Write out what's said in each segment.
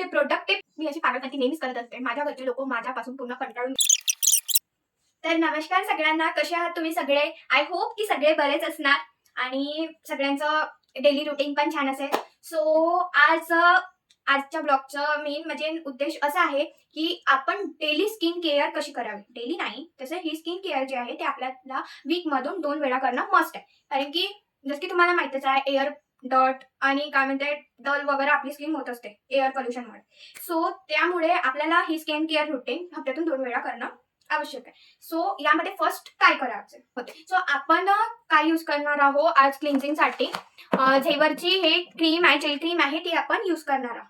कोणते प्रोडक्ट ते मी अशी पागलपंती नेहमीच करत असते. माझ्या घरचे लोक माझ्यापासून पूर्ण कंटाळून. तर नमस्कार सगळ्यांना, कसे आहात तुम्ही सगळे? आय होप की सगळे बरेच असणार आणि सगळ्यांचं डेली रुटीन पण छान असेल. सो आजच्या ब्लॉगचं मेन म्हणजे उद्देश असा आहे की आपण डेली स्किन केअर कशी करावी. डेली नाही, तसं ही स्किन केअर जे आहे ते आपल्याला वीक मधून 2 वेळा करणं मस्ट आहे. कारण की जसं की तुम्हाला माहितच आहे, एअर डॉट आणि काय म्हणते डल वगैरे आपली स्किन होत असते एअर पोल्युशनमुळे. सो त्यामुळे आपल्याला ही स्किन केअर रुटीन हप्त्यातून 2 वेळा करणं आवश्यक आहे. सो यामध्ये फर्स्ट काय करायचं होते. सो आपण काय यूज करणार आहोत आज क्लिन्झिंगसाठी. झेवरची हे क्रीम आहे, जेल क्रीम आहे, ती आपण यूज करणार आहोत.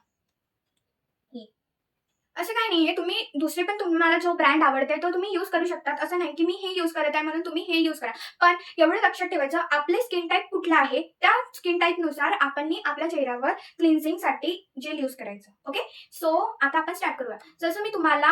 असं काही नाहीये, तुम्ही दुसरे पण तुम्हाला जो ब्रँड आवडते तो तुम्ही यूज करू शकतात. असं नाही की मी हे यूज करत आहे म्हणून तुम्ही हे यूज करा. पण एवढं लक्षात ठेवायचं, आपले स्किन टाईप कुठला आहे त्या स्किन टाईप नुसार आपण आपल्या चेहऱ्यावर क्लिन्झिंगसाठी जेल यूज करायचं. ओके, सो आता आपण स्टार्ट करूया. जसं मी तुम्हाला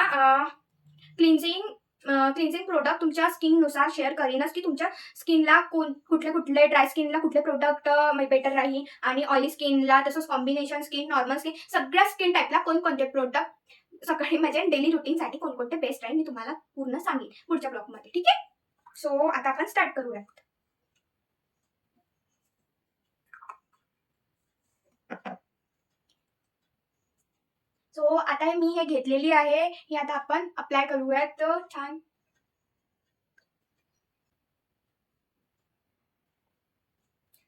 क्लिन्झिंग प्रोडक्ट तुमच्या स्किननुसार शेअर करीनच की तुमच्या स्किनला कुठले ड्राय स्किनला कुठले प्रोडक्ट बेटर राहील आणि ऑइली स्किनला, तसंच कॉम्बिनेशन स्किन, नॉर्मल स्किन, सगळ्या स्किन टाईपला कोणकोणते प्रोडक्ट सकाळी म्हणजे डेली रुटीनसाठी कोणकोणते बेस्ट राहील मी तुम्हाला पूर्ण सांगेन पुढच्या ब्लॉगमध्ये. ठीक आहे, सो आता आपण स्टार्ट करूया. सो आता मी हे घेतलेली आहे, ही आता आपण अप्लाय करूयात छान.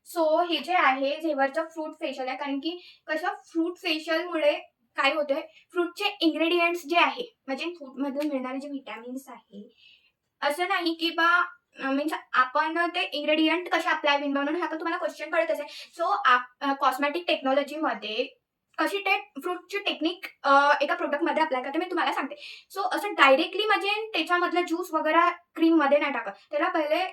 सो हे जे आहे झेवरचं फ्रूट फेशियल आहे. कारण की कसं फ्रूट फेशियलमुळे काय होतंय, फ्रूटचे इंग्रेडियंट्स जे आहे म्हणजे फ्रूटमधून मिळणारे जे विटॅमिन्स आहे, असं नाही की बा मीन्स आपण ते इंग्रेडियंट कसे अप्लाय बिन बनवून, हा तर तुम्हाला क्वेश्चन पडत असेल. सो कॉस्मेटिक टेक्नॉलॉजीमध्ये कशी ते फ्रूटची टेक्निक एका प्रोडक्टमध्ये अप्लाय करते मी तुम्हाला सांगते. सो असं डायरेक्टली म्हणजे त्याच्यामधलं ज्यूस वगैरे क्रीममध्ये नाही टाकत. त्याला पहिले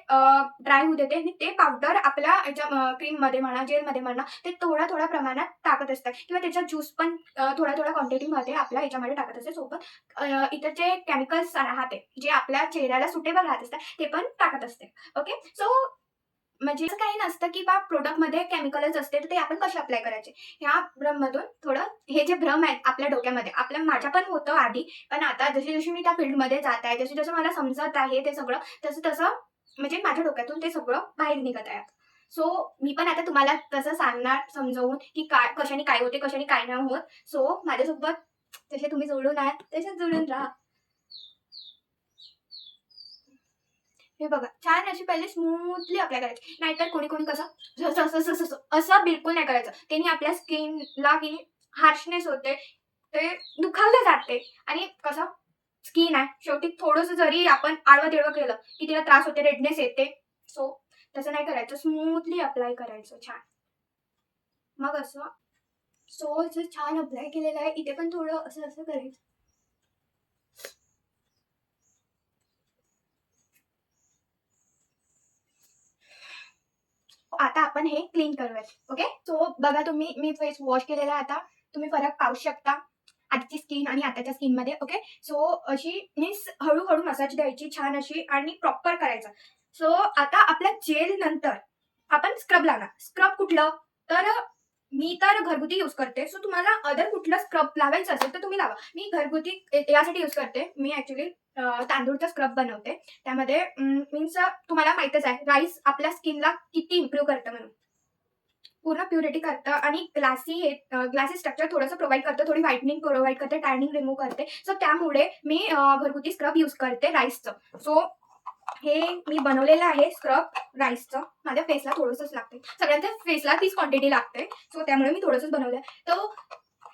ड्राय होऊ देते आणि ते पावडर आपल्या याच्या क्रीममध्ये म्हणा, जेलमध्ये म्हणा, ते थोड्या प्रमाणात टाकत असतात किंवा त्याचा ज्यूस पण थोड्या क्वांटिटीमध्ये आपल्या याच्यामध्ये टाकत असते. सोबत इतर जे केमिकल्स राहते जे आपल्या चेहऱ्याला सुटेबल राहत असतात ते पण टाकत असते. ओके, सो म्हणजे असं काही नसतं की बा प्रोडक्टमध्ये केमिकलच असते तर ते आपण कसे अप्लाय करायचे. ह्या भ्रममधून थोडं हे जे भ्रम आहेत आपल्या डोक्यामध्ये, माझ्या पण होतं आधी, पण आता जशी मी त्या फील्डमध्ये जात आहे, जसं मला समजत आहे ते सगळं, तसं म्हणजे माझ्या डोक्यातून ते सगळं बाहेर निघत आहे. सो मी पण आता तुम्हाला तसं सांगणार समजावून की काय कशाने काय होते, कशाने काय नाही होत. सो माझ्यासोबत जसे तुम्ही जोडून आहात तसेच जोडून राहा. हे बघा, छान अशी पहिले स्मूथली अप्लाय करायची. नाहीतर कोणी कसं असं बिलकुल नाही करायचं. त्यांनी आपल्या स्किनला की हार्शनेस होते, ते दुखावलं जाते आणि कसं स्किन आहे शेवटी, थोडंसं जरी आपण आडवं तिडवं केलं की तिला त्रास होते, रेडनेस येते. सो तसं नाही करायचं, स्मूथली अप्लाय करायचं छान. मग असं छान अप्लाय केलेलं आहे, इथे पण थोडं असं करायचं. आता आपण हे क्लीन करूयात. ओके, सो बघा तुम्ही, मी फेस वॉश केलेला आहे. आता तुम्ही फरक पाहू शकता आजची स्किन आणि आताच्या स्किन मध्ये. ओके, सो अशी मीन्स हळूहळू मसाज द्यायची छान अशी आणि प्रॉपर करायचं. सो आता आपल्या जेल नंतर आपण स्क्रब लावणार. स्क्रब कुठलं, तर मी तर घरगुती यूज करते. सो तुम्हाला अदर कुठलं स्क्रब लावायचं असेल तर तुम्ही लावा. मी घरगुती यासाठी यूज करते. मी ऍक्च्युली तांदूळचा स्क्रब बनवते. त्यामध्ये मीन्स तुम्हाला माहितच आहे राईस आपल्या स्किनला किती इम्प्रूव्ह करतं म्हणून. पूर्ण प्युरिटी करतं आणि ग्लासी स्ट्रक्चर थोडंसं प्रोव्हाइड करतं, थोडी व्हाईटनिंग प्रोव्हाइड करते, टॅनिंग रिमूव्ह करते. सो त्यामुळे मी घरगुती स्क्रब यूज करते राईसचं. सो हे मी बनवलेलं आहे स्क्रब राईसचं. माझ्या फेसला थोडंसंच लागते, सगळ्यांच्या फेसला तीच क्वांटिटी लागते. सो त्यामुळे मी थोडंसंच बनवलंय. तर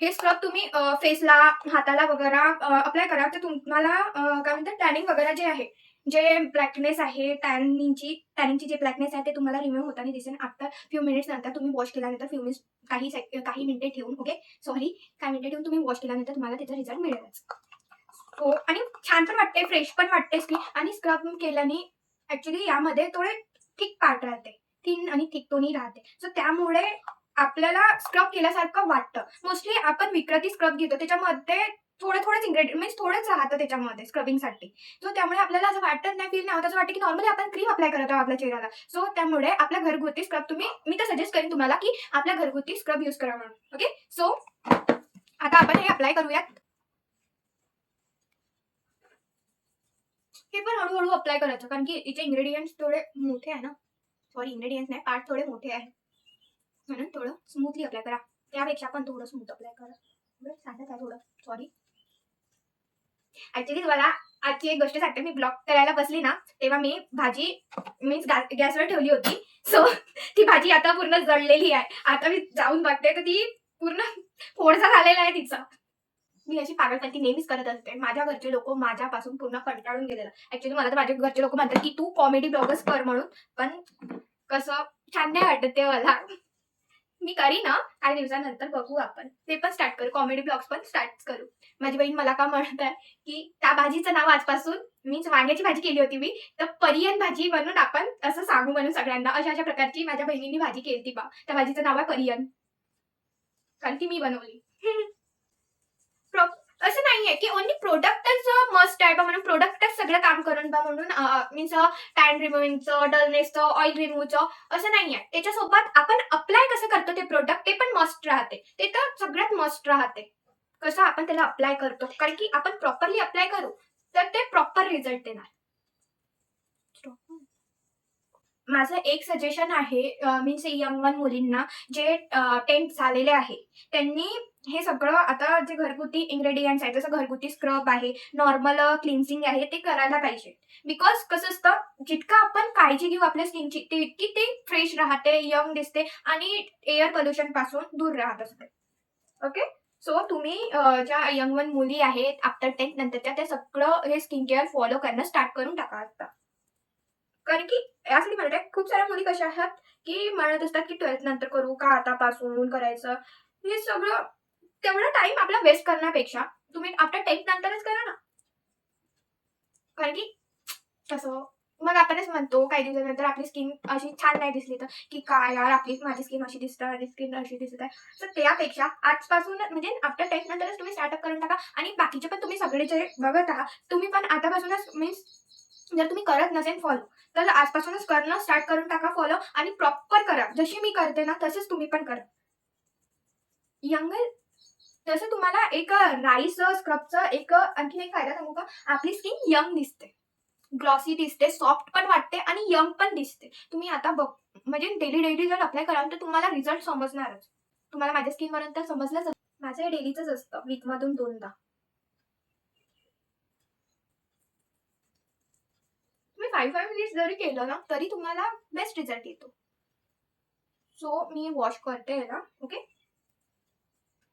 हे स्क्रब तुम्ही फेसला, हाताला वगैरे अप्लाय करा. तर तुम्हाला काय म्हणतात टॅनिंग वगैरे जे आहे, जे ब्लॅकनेस आहे, टॅनिंगची जे ब्लॅकनेस आहे ते तुम्हाला रिमूव्ह होताना दिसेल. आफ्टर फ्यू मिनिट्स नंतर तुम्ही वॉश केल्यानंतर फ्यू मिनिट्स काही मिनिटे ठेवून, ओके सॉरी, काही मिनिटे ठेवून तुम्ही वॉश केल्यानंतर तुम्हाला त्याचा रिझल्ट मिळेलच. हो, आणि छान पण वाटते, फ्रेश पण वाटते स्किन. आणि स्क्रब केल्याने ऍक्च्युली यामध्ये थोडे थिक पार्ट राहते, थिन आणि थिक दोन्ही राहते. सो त्यामुळे आपल्याला स्क्रब केल्यासारखं वाटतं. मोस्टली आपण विक्रती स्क्रब घेतो, त्याच्यामध्ये थोडंच इंग्रेडियंट मीन्स थोडंच राहतं त्याच्यामध्ये स्क्रबिंगसाठी. सो त्यामुळे आपल्याला असं वाटत नाही, फील नाही होत, असं वाटतं की नॉर्मली आपण क्रीम अप्लाय करत आहोत आपल्या चेहऱ्याला. सो त्यामुळे आपल्या घरगुती स्क्रब मी तर सजेस्ट करेन तुम्हाला की आपल्या घरगुती स्क्रब यूज करा म्हणून. ओके, सो आता आपण हे अप्लाय करूयात. हे पण हळूहळू अप्लाय करायचं, कारण की इथे इंग्रेडियंट्स थोडे मोठे आहे ना. सॉरी, इंग्रेडियंट्स नाही, पार्ट थोडे मोठे आहे, म्हणून थोडं स्मूथली अप्लाय करा. त्यापेक्षा पण थोडं स्मूथ अप्लाय करा. सांगत आहे थोडं, सॉरी. ऍक्च्युली मला आजची एक गोष्ट सांगते. मी ब्लॉग करायला बसली ना, तेव्हा मी भाजी मीन्स गॅसवर ठेवली होती. सो ती भाजी आता पूर्ण जळलेली आहे. आता मी जाऊन बघते तर ती पूर्ण फोडसा झालेला आहे तिचा. मी अशी पागलपंती नेहमीच करत असते. माझ्या घरचे लोक माझ्यापासून पूर्ण कंटाळून गेलेलं. ऍक्च्युली मला तर माझ्या घरचे लोक म्हणतात की तू कॉमेडी ब्लॉगच कर म्हणून, पण कसं छान नाही वाटत ते मला. मी करी ना काही दिवसानंतर, बघू आपण ते पण स्टार्ट करू, कॉमेडी ब्लॉग्स पण स्टार्ट करू. माझी बहीण मला का म्हणत आहे की त्या भाजीचं नाव आजपासून, मीन्स वांग्याची भाजी केली होती मी, तर परियन भाजी म्हणून आपण असं सांगू म्हणून सगळ्यांना. अशा अशा प्रकारची माझ्या बहिणींनी भाजी केली बा. त्या भाजीचं नाव आहे परियन, कारण ती मी बनवली. असं नाहीये की ओनली प्रोडक्टच मस्ट आहे बा म्हणून प्रोडक्टच सगळं काम करून बा म्हणून, मीन्स टॅन रिमूव्हिंगचं, डलनेसचं, ऑइल रिमूव्हचं असं नाहीये. त्याच्यासोबत आपण अप्लाय कसं करतो ते प्रोडक्ट, ते पण मस्ट राहते. ते तर सगळ्यात मस्ट राहते, कसं आपण त्याला अप्लाय करतो. कारण की आपण प्रॉपरली अप्लाय करू तर ते प्रॉपर रिझल्ट देणार. माझं एक सजेशन आहे, मीन्स यंग वन मुलींना जे 10th झालेले आहे, त्यांनी हे सगळं आता जे घरगुती इन्ग्रेडियंट्स आहेत, जसं घरगुती स्क्रब आहे, नॉर्मल क्लिन्सिंग आहे, ते करायला पाहिजे. बिकॉज कसं असतं, जितकं आपण काळजी घेऊ आपल्या स्किनची तितकी ती फ्रेश राहते, यंग दिसते आणि एअर पोल्युशन पासून दूर राहत असते. ओके, सो तुम्ही ज्या यंग वन मुली आहेत आफ्टर 10th नंतरच्या, ते सगळं हे स्किन केअर फॉलो करणं स्टार्ट करून टाका आता. कारण की यासाठी म्हणते, खूप साऱ्या मुली कशा आहात की म्हणत असतात की 12th नंतर करू का, आतापासून करायचं. हे सगळं तेवढा टाइम आपला वेस्ट करण्यापेक्षा तुम्ही आफ्टर 10th नंतरच करा ना. कारण की कसं मग आपणच म्हणतो काही दिवसानंतर आपली स्किन अशी छान नाही दिसली तर की काय यार, माझी स्किन अशी दिसते, माझी स्किन अशी दिसत आहे. तर त्यापेक्षा आजपासून म्हणजे आफ्टर 10th नंतरच तुम्ही स्टार्टअप करून टाका. आणि बाकीचे पण तुम्ही सगळे जे बघत आहात, तुम्ही पण आतापासूनच मीन्स जर तुम्ही करत नसेल फॉलो, तर आजपासूनच करणं स्टार्ट करून टाका फॉलो, आणि प्रॉपर करा. जशी मी करते ना तसंच तुम्ही पण करा. यंगर जसं तुम्हाला एक राईस स्क्रबचा एक आणखीन एक फायदा सांगू का, आपली स्किन यंग दिसते, ग्लॉसी दिसते, सॉफ्ट पण वाटते आणि यंग पण दिसते. तुम्ही आता बघ म्हणजे डेली जर अप्लाय कराल तर तुम्हाला रिझल्ट समजणारच. तुम्हाला माझ्या स्किनवरून तर समजलंच. माझं हे डेलीचंच असतं, वीकमधून 2दा. तुम्ही 5 मिनिट्स जरी केलं ना तरी तुम्हाला बेस्ट रिझल्ट येतो. सो मी वॉश करते याला. ओके,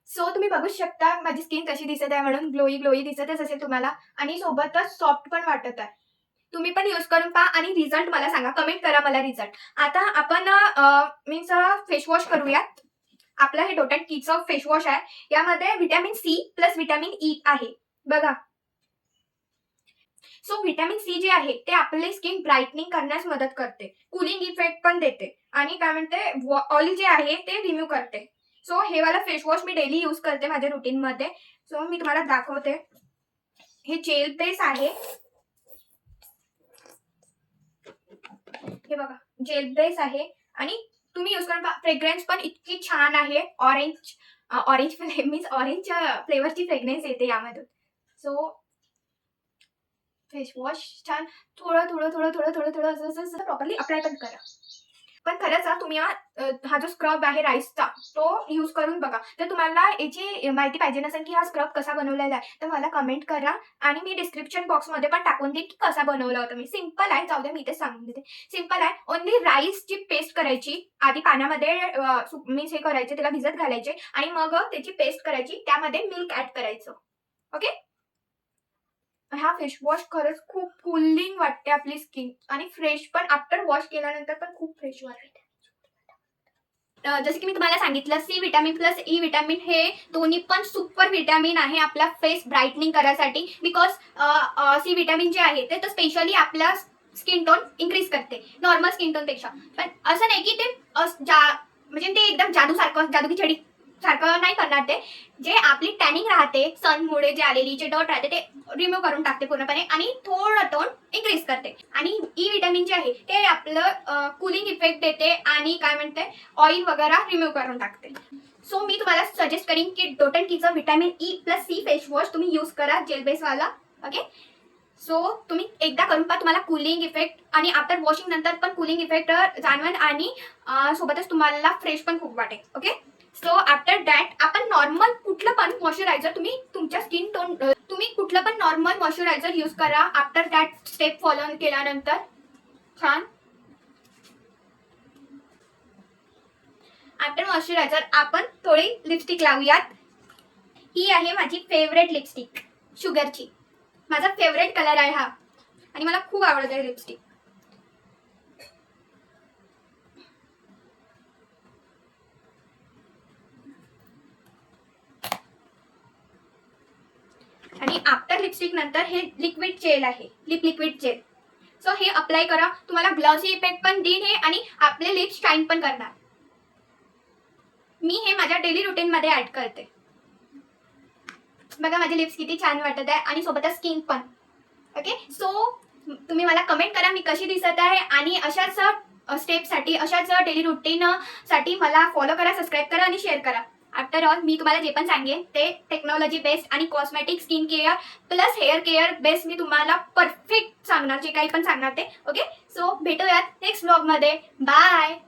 सो तुम्ही बघू शकता माझी स्किन कशी दिसत आहे, म्हणून ग्लोई दिसतच असेल तुम्हाला, आणि सोबतच सॉफ्ट पण वाटत आहे. तुम्ही पण यूज करून पहा आणि रिझल्ट मला सांगा, कमेंट करा मला रिझल्ट. आता आपण मीन्स फेस वॉश करूयात. आपलं हे डॉट अँड कीचं फेस वॉश आहे. यामध्ये vitamin C plus vitamin E आहे बघा. सो व्हिटॅमिन सी जे आहे ते आपली स्किन ब्राईटनिंग करण्यास मदत करते, कुलिंग इफेक्ट पण देते, आणि काय म्हणते ऑइल जे आहे ते रिम्यूव्ह करते. सो हे वाला फेस वॉश मी डेली यूज करते माझ्या रुटीन मध्ये. सो मी तुम्हाला दाखवते. हे जेल बेस आहे, हे बघा जेल बेस आहे, आणि तुम्ही यूज करून फ्रेग्रन्स पण इतकी छान आहे. ऑरेंज मीन्स ऑरेंज फ्लेवरची फ्रेग्रन्स येते यामधून. सो फेस वॉश छान थोडं असं प्रॉपरली अप्लाय पण करा. पण खरंच तुम्ही हा जो स्क्रब आहे राईसचा तो यूज करून बघा. तर तुम्हाला याची माहिती पाहिजे नसेल की हा स्क्रब कसा बनवलेला आहे, तर मला कमेंट करा, आणि मी डिस्क्रिप्शन बॉक्समध्ये पण टाकून देईन की कसा बनवला होता मी. सिम्पल आहे, जाऊ दे मी ते सांगून देते. सिम्पल आहे, ओनली राईसची पेस्ट करायची आधी पाण्यामध्ये, मीन्स हे करायचे, त्याला भिजत घालायचे, आणि मग त्याची पेस्ट करायची, त्यामध्ये मिल्क ऍड करायचं. ओके, हा फेस वॉश खरंच खूप कूलिंग वाटते आपली स्किन, आणि फ्रेश पण आफ्टर वॉश केल्यानंतर पण खूप फ्रेश वाटते. जसं की मी तुम्हाला सांगितलं, C vitamin plus E vitamin हे दोन्ही पण सुपर विटॅमिन आहे आपला फेस ब्राईटनिंग करायसाठी. बिकॉज सी विटॅमिन जे आहे ते तर स्पेशली आपल्या स्किन टोन इन्क्रीज करते नॉर्मल स्किन टोन पेक्षा. पण असं नाही की ते म्हणजे ते एकदम जादूगी छडी सारखं नाही करणार. ते जे आपली टॅनिंग राहते सनमुळे जे आलेली जे डॉट राहते ते रिमूव्ह करून टाकते पूर्णपणे, आणि थोडं टोन इन्क्रीज करते. आणि ई विटॅमिन जे आहे ते आपलं कूलिंग इफेक्ट देते, आणि काय म्हणते ऑइल वगैरे रिमूव्ह करून टाकते. सो मी तुम्हाला सजेस्ट करीन की डॉट अँड कीचं व्हिटॅमिन E+C फेस वॉश तुम्ही यूज करा, जेल बेसवाला. ओके, सो तुम्ही एकदा करून पहा, तुम्हाला कूलिंग इफेक्ट आणि आफ्टर वॉशिंग नंतर पण कूलिंग इफेक्ट जाणवेल आणि सोबतच तुम्हाला फ्रेश पण खूप वाटेल. ओके, सो आफ्टर दॅट आपण नॉर्मल कुठलं पण मॉइश्चरायझर तुम्ही तुमच्या स्किन टोन तुम्ही कुठलं पण नॉर्मल मॉइश्चरायझर यूज करा. आफ्टर दॅट स्टेप फॉलो केल्यानंतर छान आफ्टर मॉइश्चरायझर आपण थोडी लिपस्टिक लावूयात. ही आहे माझी फेवरेट लिपस्टिक, शुगरची. माझा फेवरेट कलर आहे हा आणि मला खूप आवडते लिपस्टिक. आणि आफ्टर लिपस्टिक नंतर हे लिक्विड जेल आहे, लिप लिक्विड जेल. सो हे अप्लाय करा, तुम्हाला ग्लॉसी इफेक्ट पण देईन हे आणि आपले लिप्स शाईन पण करणार. मी हे माझ्या डेली रुटीन मध्ये ऍड करते. बघा माझे लिप्स किती छान वाटत आहे आणि सोबतच स्किन पण. ओके, सो तुम्ही मला कमेंट करा मी कशी दिसत आहे आणि अशाच स्टेपसाठी अशाच डेली रुटीनसाठी मला फॉलो करा, सबस्क्राईब करा आणि शेअर करा. आफ्टर ऑल मी तुम्हाला जे पण सांगेन ते टेक्नॉलॉजी बेस्ड आणि cosmetic skin care plus hair care based मी तुम्हाला परफेक्ट सांगणार, जे काही पण सांगणार ते. ओके, सो भेटूयात नेक्स्ट व्लॉगमध्ये. बाय.